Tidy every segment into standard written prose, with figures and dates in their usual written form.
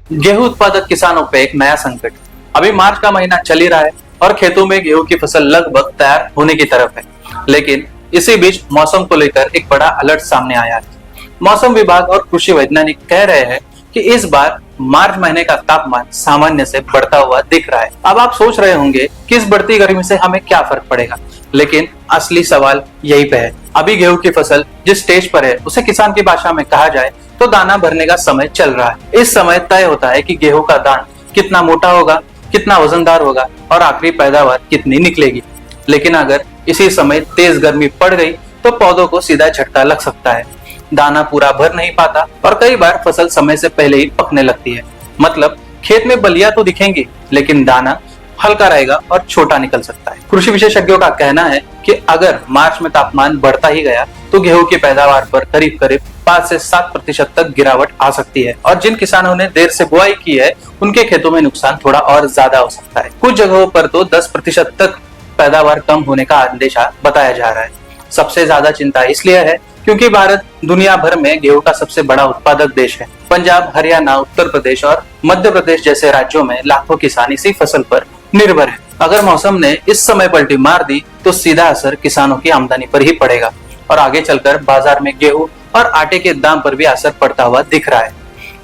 गेहूं उत्पादक किसानों पे एक नया संकट। अभी मार्च का महीना चल ही रहा है और खेतों में गेहूं की फसल लगभग तैयार होने की तरफ है। लेकिन इसी बीच मौसम को लेकर एक बड़ा अलर्ट सामने आया है। मौसम विभाग और कृषि वैज्ञानिक कह रहे हैं कि इस बार मार्च महीने का तापमान सामान्य से बढ़ता हुआ दिख रहा है। अब आप सोच रहे होंगे कि इस बढ़ती गर्मी से हमें क्या फर्क पड़ेगा, लेकिन असली सवाल यही पे है। अभी गेहूं की फसल जिस स्टेज पर है उसे किसान की भाषा में कहा जाए तो दाना भरने का समय चल रहा है। इस समय तय होता है कि गेहूं का दान कितना मोटा होगा, कितना वजनदार होगा और आखिरी पैदावार कितनी निकलेगी। लेकिन अगर इसी समय तेज गर्मी पड़ गई तो पौधों को सीधा झटका लग सकता है। दाना पूरा भर नहीं पाता और कई बार फसल समय से पहले ही पकने लगती है। मतलब खेत में बलिया तो दिखेंगी लेकिन दाना हल्का रहेगा और छोटा निकल सकता है। कृषि विशेषज्ञों का कहना है कि अगर मार्च में तापमान बढ़ता ही गया तो गेहूं की पैदावार पर करीब करीब 5 से 7% तक गिरावट आ सकती है और जिन किसानों ने देर से बुआई की है उनके खेतों में नुकसान थोड़ा और ज्यादा हो सकता है। कुछ जगहों पर तो 10% तक पैदावार कम होने का अंदेशा बताया जा रहा है। सबसे ज्यादा चिंता इसलिए है क्योंकि भारत दुनिया भर में गेहूं का सबसे बड़ा उत्पादक देश है। पंजाब, हरियाणा, उत्तर प्रदेश और मध्य प्रदेश जैसे राज्यों में लाखों किसान इसी फसल पर निर्भर है। अगर मौसम ने इस समय पलटी मार दी तो सीधा असर किसानों की आमदनी पर ही पड़ेगा और आगे चलकर बाजार में गेहूं और आटे के दाम पर भी असर पड़ता हुआ दिख रहा है।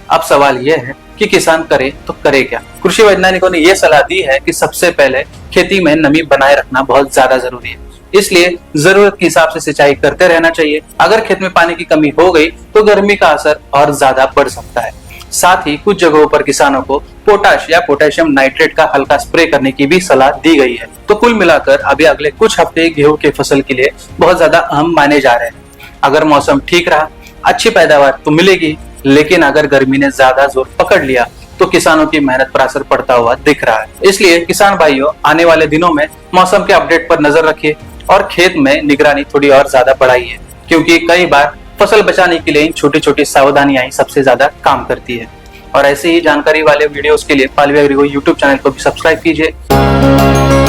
अब सवाल यह है कि किसान करे तो करे क्या। कृषि वैज्ञानिकों ने यह सलाह दी है कि सबसे पहले खेती में नमी बनाए रखना बहुत ज्यादा जरूरी है, इसलिए जरूरत के हिसाब से सिंचाई करते रहना चाहिए। अगर खेत में पानी की कमी हो गई तो गर्मी का असर और ज्यादा बढ़ सकता है। साथ ही कुछ जगहों पर किसानों को पोटाश या पोटेशियम नाइट्रेट का हल्का स्प्रे करने की भी सलाह दी गई है। तो कुल मिलाकर अभी अगले कुछ हफ्ते गेहूं के फसल के लिए बहुत ज्यादा अहम माने जा रहे हैं। अगर मौसम ठीक रहा, अच्छी पैदावार तो मिलेगी, लेकिन अगर गर्मी ने ज्यादा जोर पकड़ लिया तो किसानों की मेहनत पर असर पड़ता हुआ दिख रहा है। इसलिए किसान भाइयों, आने वाले दिनों में मौसम के अपडेट पर नजर रखिए और खेत में निगरानी थोड़ी और ज्यादा बढ़ाइए, क्योंकि कई बार फसल बचाने के लिए इन छोटी छोटी सावधानियां ही सबसे ज्यादा काम करती है। और ऐसे ही जानकारी वाले वीडियोस के लिए पालवी एग्री यूट्यूब चैनल को भी सब्सक्राइब कीजिए।